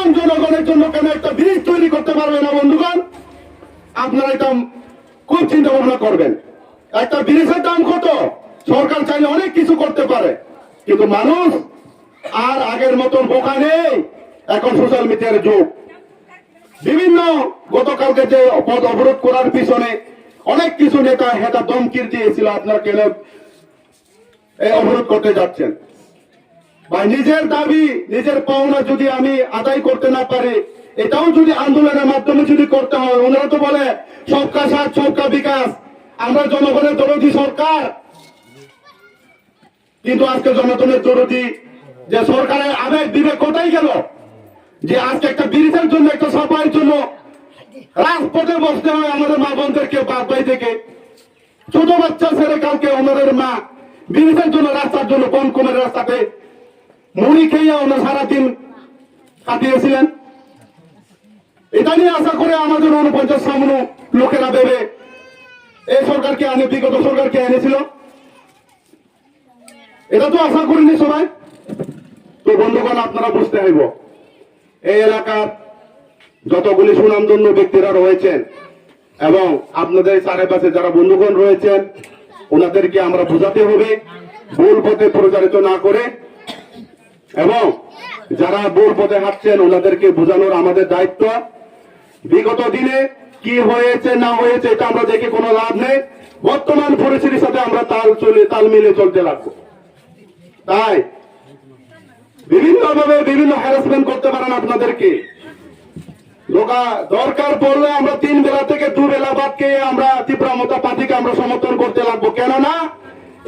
সাধারণ জনগণের জন্য কেন একটা ব্রিজ তৈরি করতে পারবে না বন্ধুগণ? আপনারা এটা খুব চিন্তা ভাবনা করবেন। একটা ব্রিজের দাম কত? সরকার চাইলে অনেক কিছু করতে পারে, কিন্তু মানুষ আর আগের মতন বোকা নেই। এখন সোশ্যাল মিডিয়ার যুগ। বিভিন্ন গতকালকে যে পথ অবরোধ করার পিছনে অনেক কিছু নেতা হেতা দমকির দিয়েছিল, আপনারা কেন এই অবরোধ করতে যাচ্ছেন? ভাই, নিজের দাবি নিজের পাওনা যদি আমি আদায় করতে না পারি, এটাও যদি আন্দোলনের মাধ্যমে যদি করতে হয়, ওনারা তো বলে সবকা সাথ সবকা বিকাশ, আমরা জনগণের দরদি সরকার। কিন্তু আজকে জনগণের দরদি যে সরকারের আবেগ বিবেক কোথায় গেল? যে আজকে একটা ব্রিজের জন্য, একটা সাফাইয়ের জন্য রাজপথে বসতে হয় আমাদের মা বোনদেরকে বাদ বাই থেকে। ছোট বাচ্চা ছেড়ে কালকে ওনাদের মা ব্রিজের জন্য, রাস্তার জন্য বনকমের রাস্তাতে মুড়ি খেয়ে ওনার সারাদিন কাটিয়েছিলেন। এটা নিয়ে আশা করে আমাদের 49 সামনে লোকেরা ভেবে এই সরকারকে আনে, বিগত সরকারকে এনেছিল। এটা তো আশা করিনি সবাই। তো বন্ধুগণ, আপনারা বুঝতে হইব, এই এলাকার যতগুলি সুনামধন্য ব্যক্তিরা রয়েছেন এবং আপনাদের চারিপাশে যারা বন্ধুগণ রয়েছেন, ওনাদেরকে আমরা বোঝাতে হবে ভুল পথে প্রচারিত না করে, এবং যারা ভুল পথে হাঁটছেন ওনাদেরকে বোঝানোর আমাদের দায়িত্ব। বিগত দিনে কি হয়েছে না হয়েছে এটা আমরা দেখে কোনো লাভ নেই। বর্তমান পরিস্থিতির সাথে আমরা তাল মিলে চলতে লাগবো। তাই বিভিন্ন ভাবে বিভিন্ন হ্যারাসমেন্ট করতে পারেন আপনাদেরকে। দরকার পড়লে আমরা 3 বেলা থেকে 2 বেলা বাদ খেয়ে আমরা তীব্রমতা পার্টিকে আমরা সমর্থন করতে লাগবো। কেননা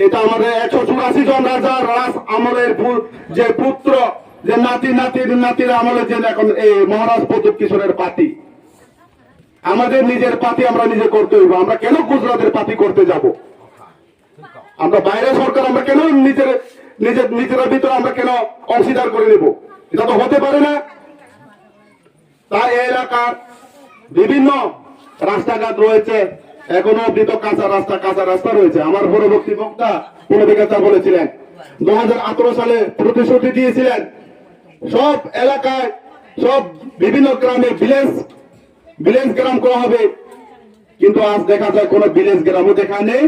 এটা আমাদের 184 জন রাজার রাজ আমলের যে পুত্র, যে নাতির আমলে যে এখন এই মহারাজ প্রদীপ কিশোরের পার্টি, আমাদের নিজের পার্টি আমরা নিজে করতে হইব। আমরা কেন গুজরাটের পার্টি করতে যাব? আমরা বাইরে সরকার আমরা কেন নিজের ভিতরে আমরা কেন অংশীদার করে নেব? এটা তো হতে পারে না। তাই এই এলাকার বিভিন্ন রাস্তাঘাট রয়েছে, এখনো অব্দি তো কাঁচা রাস্তা রয়েছে। আমার পরবর্তী বক্তা পুনবিকাতা বলেছিলেন 2018 সালে প্রতিশ্রুতি দিয়েছিলেন সব এলাকায়, সব বিভিন্ন গ্রামে ভিলেজ গ্রাম করা হবে। কিন্তু আজ দেখা যায় কোন ভিলেজ গ্রামও দেখা নেই,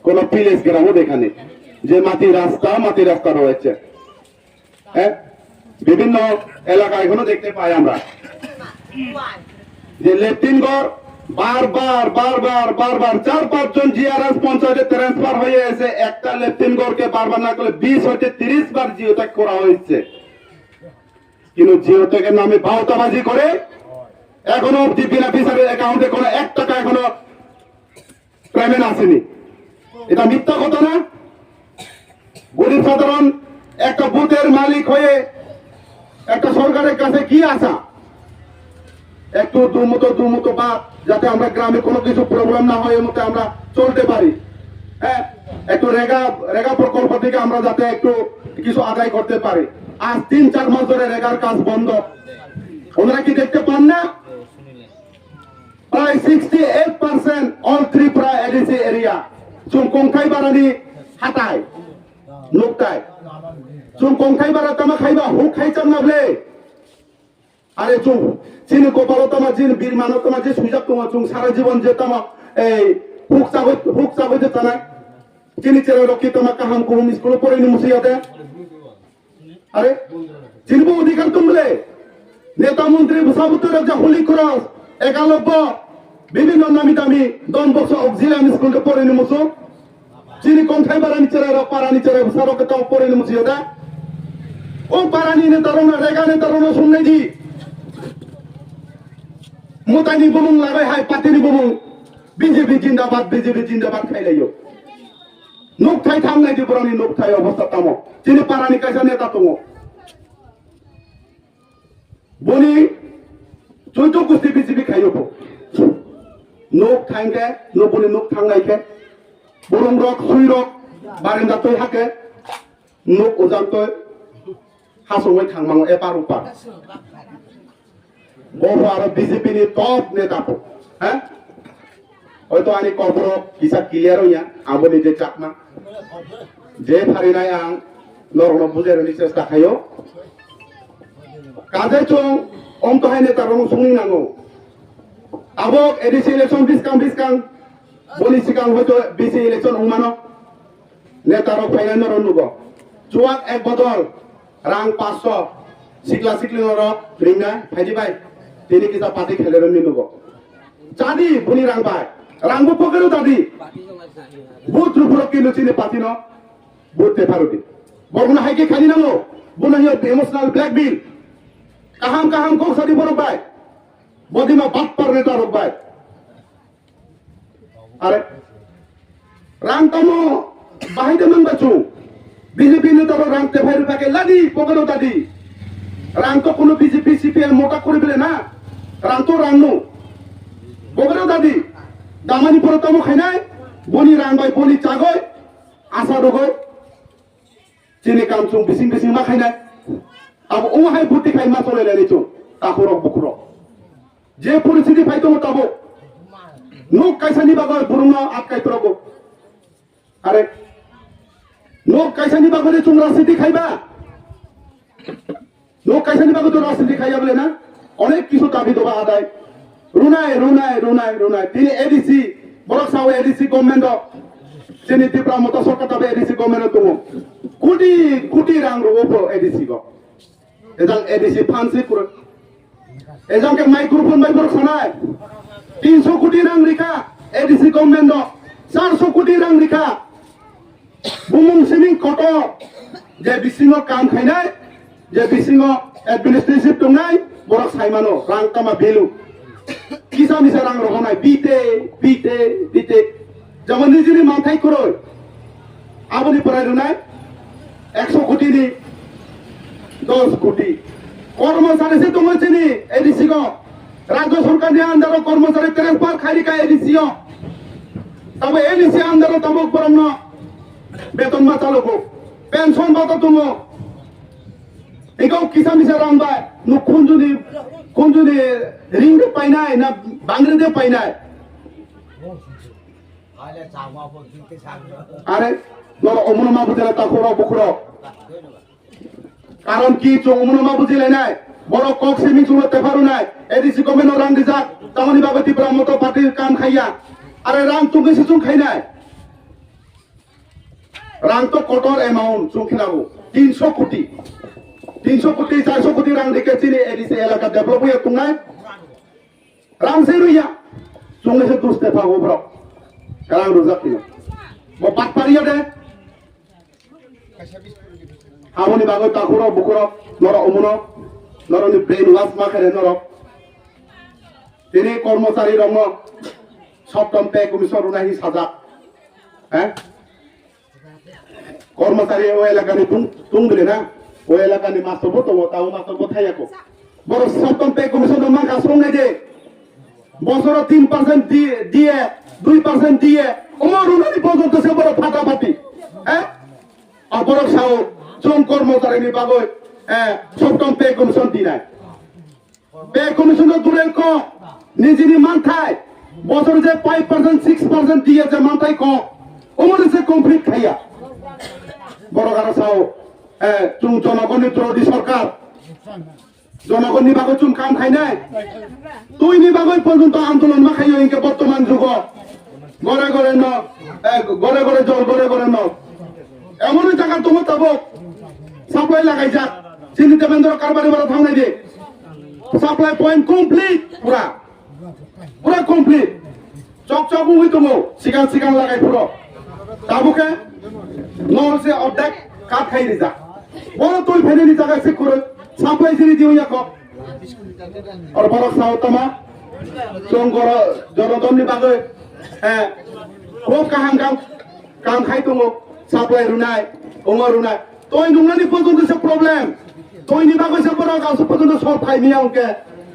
কোন ভিলেজ গ্রামও দেখা নেই। যে মাটি রাস্তা রয়েছে, হ্যাঁ, বিভিন্ন এলাকা এখনো দেখতে পাই আমরা যে লেফটিন ঘর বারবার 4-5 জন জিআরএস পঞ্চায়েতে ট্রান্সফার হয়ে এসে একটা লেফটিন ঘরকে বারবার না করে 20 হতে 30 বার জিওটেক করা হয়েছে। কিন্তু জিওটেকের নামে ভাওতাবাজি করে এখনো অব্দি বেনিফিশিয়ারির অ্যাকাউন্টে কোনো 1 টাকা এখনো পেমেন্ট আসেনি। এটা মিথ্যা কথা না? গরিব সাধারণ একটা বুথের মালিক হয়ে একটা সরকারের কাছে কি আশা? একটু দুমতো বাদ, যাতে আমরা গ্রামে কোনো কিছু প্রবলেম না হয়, মতো আমরা চলতে পারি। হ্যাঁ, একটু রেগা প্রকল্প থেকে আমরা যাতে একটু কিছু আদায় করতে পারি। আজ 3-4 মাস ধরে রেগার কাজ বন্ধ। ওনারা কি দেখতে পান না? প্রায় 68% অল ত্রিপুরা এডিসি এরিয়া চুমকংখাই বারানি হাতায় নোকটায় চুমকংখাই বারা তামা খাইবা হুক খাইচাম না বলে। আরে চুম চিনি কপাল তোমার জিন বীর মানব তোমার যে সুযোগ তোমার চুম সারা জীবন যে তোমার এই হুক চাগো যে তানা চিনি চেরা রক্ষী তোমার কাহাম কুহুম স্কুলে পড়ে নি মুসিয়াতে। আরে চিনব অধিকার তুমলে নেতা মন্ত্রী সাবুতের যে হোলি ক্রস 91 বিভিন্ন নামি দামি দন বক্স অক্সিলাম স্কুলে পড়ে নি মুসো চিনি কংখাই বারানি চেরা পারানি চেরা সারকে তাও পড়ে নি মুসিয়াতে। ও পারানি নেতারো না রেগা নেতারো না শুনলে জি মোতাইনি বমুং লাগাই হাই পাতিনি বমুং বিজেপি জিন্দাবাদ খাইলাইও নুক থাই থাম নাই দিবরানি নুক থাই অবস্থা তামো চিনি পারানি কাইসা নেতা তমো বনি চৈত কুস্তি বিজেপি খাইও নুক থাইকে নবনি নুক থাংনাইকে বরং রক সুই রক বারেন্দা তৈ হাকে নুক ওজান তৈ হাসংই থাংমাং এপার উপার বহু আরো বিজেপি ni top নেতা তো হ্যাঁ হয়তো আনি কবর কিসা ক্লিয়ার হইয়া আবো নিজে চাকমা যে ফারি নাই আং নরম বুঝার চেষ্টা খাইও কাজে চং om to hai ne tar rong sungni nango abok edisi election biskang boli sikang hoito bisi election umano নেতা রক ফাইনাল রনুব চুয়াক এক বদল রাং 500 সিকলা সিকলি রক রিংনা ফাইজি ভাই তিনি কিসা পাতি খেলে রনি নুব চাদি বুনি রাং ভাই রাংবো পকেরো দাদি বুত রুপুরক কিলো চিনে পাতি ন বুতে ফারুদি বরগুনা হাইকে খালি নাঙ্গো বুনা হিও ইমোশনাল ব্ল্যাকবিল কাহাম কো সাদি বরক ভাই বদিমা বাপ পার নেতা রক ভাই আরে রাং তমো bahai teman bacu BJP ni taro rang te bhai rupa ke ladi pokero tadi rang to kono BJP CPM mota kore bile na rang to rang no pokero tadi damani poro tamo khainai boni rang bai boni chagoy asa dogoy chini kamsung bising ma khainai abo o hai buti khai ma tole leni chu takurok bukuro je poriস্থিতি পাইতো মতাবো no কাইসানি বাগর বুরুনা আটকাই তরগো আরে লোক কাইসানি বাগরে তুমি রাজনীতি খাইবা লোক কাইসানি বাগরে তো রাজনীতি খাইয়া বলে না অনেক কিছু দাবি দেবা আদায় রুনাই তিনি এডিসি বরক সাউ এডিসি গভর্নমেন্ট যিনি ত্রিপুরা মতো সরকার তবে এডিসি গভর্নমেন্ট তুমি কোটি রাং রোবো এডিসি গো এজন এডিসি ফান্সি করে এজনকে মাইক্রোফোন বাই বরক শোনায় 300 কোটি রাং রিখা এডিসি গভর্নমেন্ট 400 কোটি রাং রিখা বুমুং সিমিং কটো যে বিসিংৰ কাম খাইনাই যে বিসিংৰ এডমিনিস্ট্রেটিভ টংনাই বৰক সাইমানো ৰাং কামা ভেলু কিসা মিছা রাং রহনাই বিতে যেমন নিজেরই মাথায় করো আবনি পড়াই নাই 100 কোটি নি 10 কোটি কর্মচারী সে তোমার চিনি এডিসি গো রাজ্য সরকার নিয়ে আন্দার কর্মচারী ট্রান্সফার খাইরিকা এডিসি তবে এডিসি আন্দার তবক পরম বেতন মা চালকো পেনশন বাতো তুমি এগো কিসা মিছা রাং বাই নু কোনজুনি রিং পাইনাই না বাংলাদেশ পাইনাই আরে নর অমনমা বুঝলে তাকোর বকুর কারণ কি চো অমনমা বুঝিলে নাই বড় কক সিমিং সুমতে পারু নাই এডিসি গভর্নমেন্ট রাং দিজা তামনি বাগতি ব্রাহ্মত পার্টির কাম খাইয়া আরে রাং তুমি সিচুং খাই নাই রাং তো কটর অ্যামাউন্ট চুংখিনাবো 300 কোটি 400 কোটি রাং দিকে চিনি এডিসি এলাকা ডেভেলপ হইয়া তুংনাই রাং সে রইয়া চুংলে সে দুস্তে পাবো ব্র কারণ রোজা কিনো ব পাট পারিয়া দে আমনি বাগৈ তাকুর বুকুর নর অমুন নরনি ব্রেন ওয়াশ মাখেরে নর তিনি কর্মচারী রং সপ্তম পে কমিশন রুনাহি সাজা হ্যাঁ কর্মচারী ও এলাকানি তুং দিলে না ও এলাকানি মাস্তব তো তাও মাস্তব থাইয়াকো বড় সপ্তম পে কমিশন মা গাছরং নাই যে বছর 3% দিয়ে 2% দিয়ে ওমর উনানি পর্যন্ত সে বড় ফাটাফাটি হ্যাঁ অপর সাও শ্রম কর্মচারী বাগৈ সপ্তম পে কমিশন দি নাই পে কমিশন দূরের ক নিজেনি মানথায় বছর যে 5% 6% দিয়ে যে মানথায় ক ওমর সে কমপ্লিট খাইয়া বড় গারা সাও চুং জনগণের ত্রদি সরকার জনগণ নিবাগৈ চুং কাম খাই নাই তুই নিবাগৈ পর্যন্ত আন্দোলন মা খাইও ইনকে বর্তমান যুগ গড়ে গড়ে জল গড়ে ন এমন জায়গা তোমার তাবক সাপ্লাই লাগাই যাক চিনি দেবেন্দ্র কারবারি বড় থামনাই দে সাপ্লাই পয়েন্ট কমপ্লিট পুরা কমপ্লিট চক হই তুমি সিগান লাগাই পুরো তাবুকে নরসে অর্ধেক কাট খাই যা বড় তুই ফেলে নি জায়গা সে করে সাপ্লাই চিনি দিও ইয়া কপ আর বড় সাউতমা চঙ্গর জনগণ নিবাগৈ খুব কাম খাই তুমি সাপ্লাই রুনাই ওমর রুনাই তুই নুনানি পর্যন্ত সে প্রবলেম তুই নিবাগৈ সে বড় গাছ পর্যন্ত সব খাই নিয়া ওকে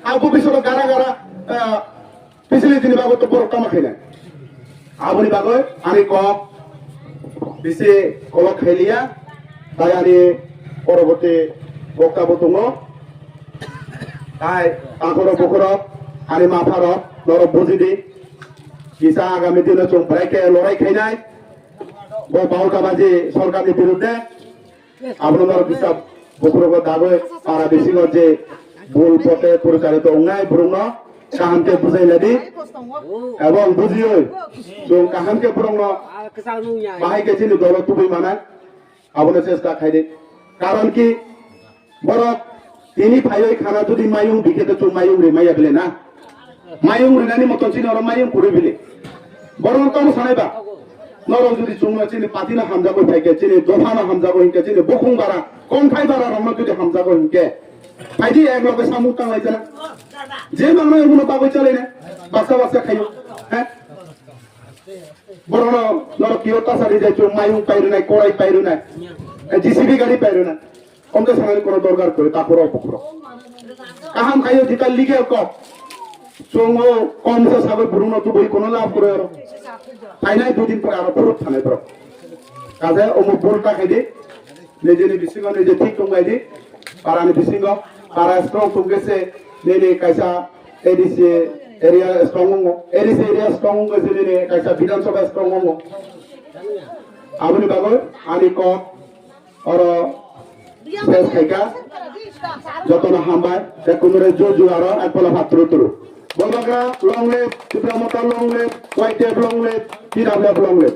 আর ভবিষ্যৎ গারা পিছলি নিবাগৈ তো বড় কাম খাই না আবনি বাগৈ আমি কক বেশি কলক খাইলিয়া তাই আমি পরবর্তী বক্তব্য দङ তাই তাঁকর বকর আমি মাফার নর বুঝিদি কিসা আগামী দিনে চুং প্রায়কে লড়াই খাইনাই বারোটা বাজে সরকারের বিরুদ্ধে আপনার কিসা বকর দাগৈ পারা বেশি যে ভুল পথে পরিচালিত অন্যায় ব্রহ্ম কাহামকে বুঝাইলে দি এবং বুঝিও जों কাহামকে ব্রহ্ম বাহাইকে চিনি দল তুবই মানা আবনে চেষ্টা খাইদে কারণ কি বড় তিনি ফাইই খানা যদি মায়ুং বিকেতে তো মায়ুং রে মাইয়া বলে না মায়ুং রেনানি মতন চিনি ওরা মায়ুং করে বিলে বড় কম সানাইবা নরম যদি চুংনা চিনি পাতিনা হামজাগো ফাইকে চিনি দফানা হামজাগো হিনকে চিনি বকুং বারা কোন ফাই বারা রমনা যদি হামজাগো হিনকে ফাইদি এক লগে সামুক টাঙাইছে না যে মানুষ এগুলো পাবই চলে না বাচ্চা বাচ্চা খাইও হ্যাঁ বড় নর কি অত্যাচারী যাই চুং মায়ুং পাইরু নাই কড়াই পাইরু নাই জিসিবি গাড়ি পাইরু না কমতে সানানি কোনো দরকার করে তারপর অপক্র কাহাম খাইও জিতার লিগে কম চুংও কমছে সাবে ভ্রূণ তো বই কোনো লাভ করে আর ফাইনাই দুদিন পরে আরো ফেরত থানে পর কাজে অমুক বোলটা খাই দি নিজে বিশিঙ্গ নিজে ঠিক টঙ্গাই দি পারানি বিশিঙ্গ পারা স্ট্রং টঙ্গেছে নেনে কাইসা ADC area strong ADC area strong গেছে নেনে কাইসা বিধানসভা স্ট্রং আপনি বাগল আনি ক আর শেষ খাইকা যতন হামবাই কোনরে জোজু আর একপলা ভাত তুলু বলবাগরা লং লেফ চিত্রামতা long leaf white tape long leaf পিরাবলা লং লেফ